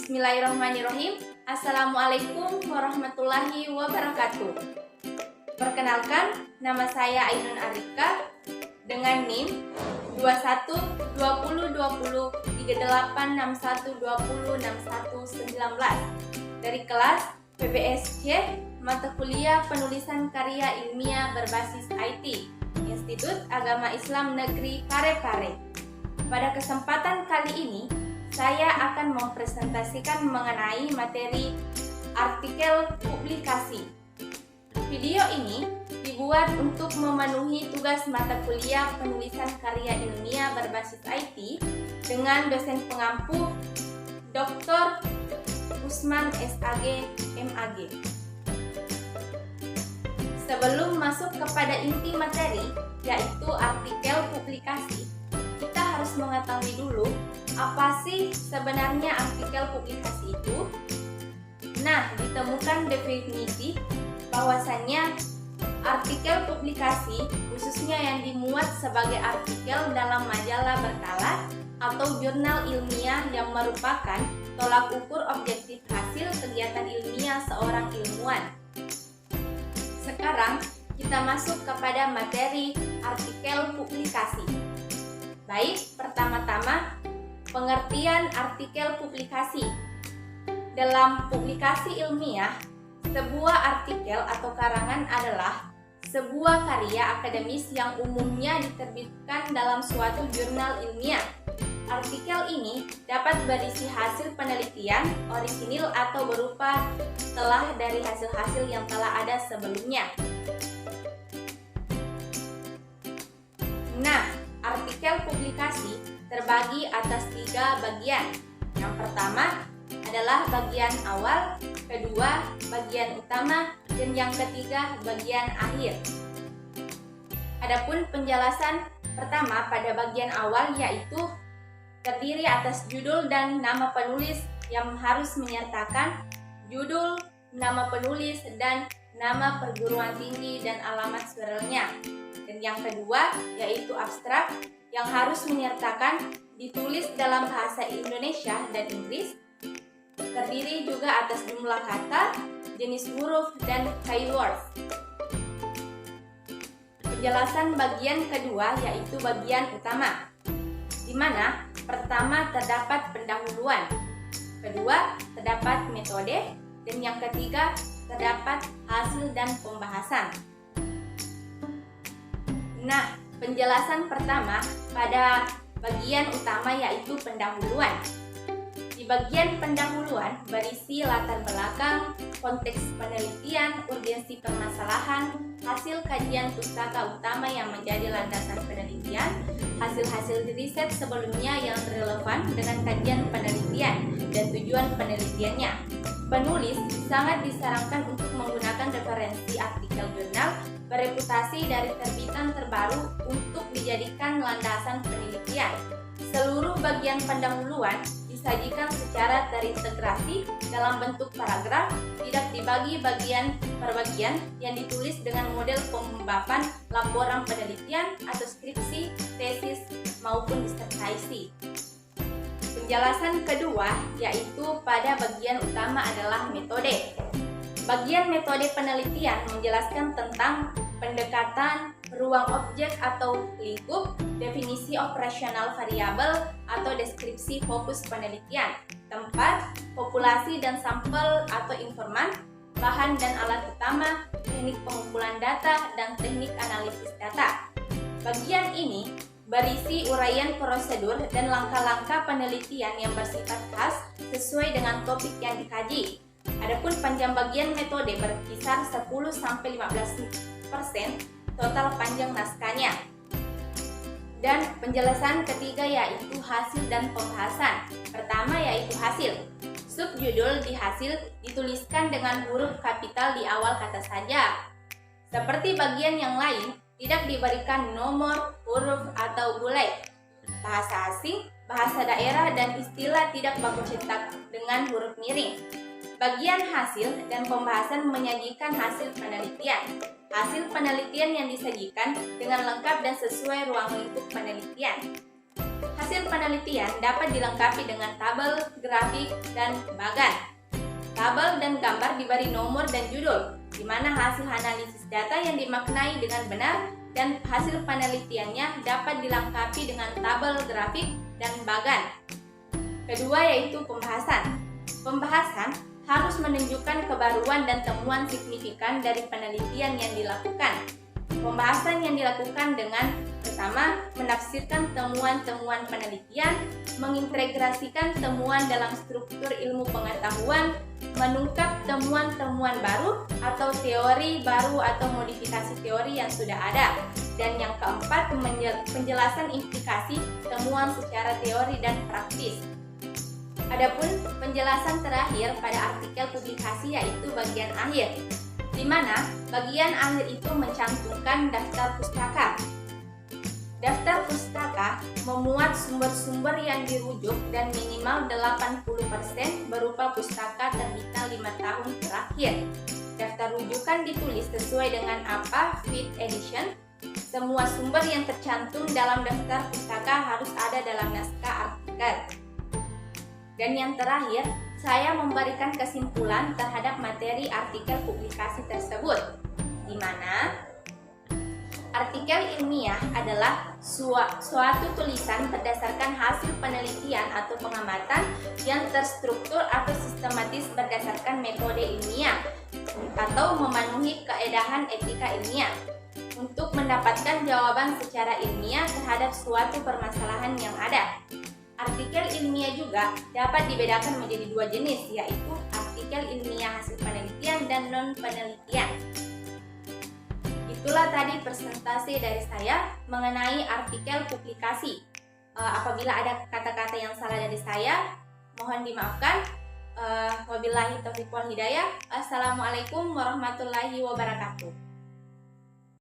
Bismillahirrahmanirrahim. Assalamualaikum warahmatullahi wabarakatuh. Perkenalkan, nama saya Ainun Arifka dengan NIM 21203861206119 dari kelas PBSC mata kuliah penulisan karya ilmiah berbasis IT Institut Agama Islam Negeri Parepare. Pada kesempatan kali ini saya akan mempresentasikan mengenai materi artikel publikasi. Video ini dibuat untuk memenuhi tugas mata kuliah penulisan karya ilmiah berbasis IT dengan dosen pengampu Dr. Usman SAG MAG. Sebelum masuk kepada inti materi, yaitu artikel publikasi, kita harus mengetahui dulu apa sih sebenarnya artikel publikasi itu. Nah, ditemukan definisi bahwasannya artikel publikasi khususnya yang dimuat sebagai artikel dalam majalah berkala atau jurnal ilmiah yang merupakan tolak ukur objektif hasil kegiatan ilmiah seorang ilmuwan. Sekarang kita masuk kepada materi artikel publikasi. Baik, pertama-tama pengertian artikel publikasi. Dalam publikasi ilmiah, sebuah artikel atau karangan adalah sebuah karya akademis yang umumnya diterbitkan dalam suatu jurnal ilmiah. Artikel ini dapat berisi hasil penelitian, orisinil atau berupa telah dari hasil-hasil yang telah ada sebelumnya. Nah, artikel publikasi terbagi atas 3 bagian. Yang pertama adalah bagian awal, kedua bagian utama, dan yang ketiga bagian akhir. Adapun penjelasan pertama pada bagian awal yaitu terdiri atas judul dan nama penulis yang harus menyertakan judul, nama penulis, dan nama perguruan tinggi dan alamat surelnya. Dan yang kedua yaitu abstrak yang harus menyertakan ditulis dalam bahasa Indonesia dan Inggris, terdiri juga atas jumlah kata, jenis huruf, dan keywords. Penjelasan bagian kedua yaitu bagian utama, di mana pertama terdapat pendahuluan, kedua terdapat metode, dan yang ketiga terdapat hasil dan pembahasan. Nah, penjelasan pertama pada bagian utama yaitu pendahuluan. Di bagian pendahuluan berisi latar belakang, konteks penelitian, urgensi permasalahan, hasil kajian pustaka utama yang menjadi landasan penelitian, hasil-hasil riset sebelumnya yang relevan dengan kajian penelitian, dan tujuan penelitiannya. Penulis sangat disarankan untuk menggunakan referensi artikel jurnal bereputasi dari terbitan terbaru untuk dijadikan landasan penelitian. Seluruh bagian pendahuluan disajikan secara terintegrasi dalam bentuk paragraf, tidak dibagi bagian per bagian yang ditulis dengan model pembahasan laporan penelitian atau skripsi, tesis, maupun disertasi. Penjelasan kedua yaitu pada bagian utama adalah metode. Bagian metode penelitian menjelaskan tentang pendekatan, ruang objek atau lingkup, definisi operasional variabel atau deskripsi fokus penelitian, tempat, populasi dan sampel atau informan, bahan dan alat utama, teknik pengumpulan data, dan teknik analisis data. Bagian ini berisi uraian prosedur dan langkah-langkah penelitian yang bersifat khas sesuai dengan topik yang dikaji. Adapun panjang bagian metode berkisar 10-15% total panjang naskahnya. Dan penjelasan ketiga yaitu hasil dan pembahasan. Pertama yaitu hasil. Subjudul di hasil dituliskan dengan huruf kapital di awal kata saja. Seperti bagian yang lain, tidak diberikan nomor, huruf, atau bullet. Bahasa asing, bahasa daerah, dan istilah tidak baku cetak dengan huruf miring. Bagian hasil dan pembahasan menyajikan hasil penelitian. Hasil penelitian yang disajikan dengan lengkap dan sesuai ruang lingkup penelitian. Hasil penelitian dapat dilengkapi dengan tabel, grafik, dan bagan. Tabel dan gambar diberi nomor dan judul, di mana hasil analisis data yang dimaknai dengan benar dan hasil penelitiannya dapat dilengkapi dengan tabel, grafik, dan bagan. Kedua yaitu pembahasan. Pembahasan harus menunjukkan kebaruan dan temuan signifikan dari penelitian yang dilakukan. Pembahasan yang dilakukan dengan pertama, menafsirkan temuan-temuan penelitian, mengintegrasikan temuan dalam struktur ilmu pengetahuan, mengungkap temuan-temuan baru atau teori baru atau modifikasi teori yang sudah ada. Dan yang keempat, penjelasan implikasi temuan secara teori dan praktis. Adapun penjelasan terakhir pada artikel publikasi yaitu bagian akhir, di mana bagian akhir itu mencantumkan daftar pustaka. Daftar pustaka memuat sumber-sumber yang dirujuk dan minimal 80% berupa pustaka terbitan 5 tahun terakhir. Daftar rujukan ditulis sesuai dengan apa 5th edition. Semua sumber yang tercantum dalam daftar pustaka harus ada dalam naskah artikel. Dan yang terakhir, saya memberikan kesimpulan terhadap materi artikel publikasi tersebut, di mana artikel ilmiah adalah suatu tulisan berdasarkan hasil penelitian atau pengamatan yang terstruktur atau sistematis berdasarkan metode ilmiah atau memenuhi kaedahan etika ilmiah untuk mendapatkan jawaban secara ilmiah terhadap suatu permasalahan yang ada. Artikel ilmiah juga dapat dibedakan menjadi dua jenis, yaitu artikel ilmiah hasil penelitian dan non-penelitian. Itulah tadi presentasi dari saya mengenai artikel publikasi. Apabila ada kata-kata yang salah dari saya, mohon dimaafkan. Wabillahi taufiq wal hidayah. Assalamualaikum warahmatullahi wabarakatuh.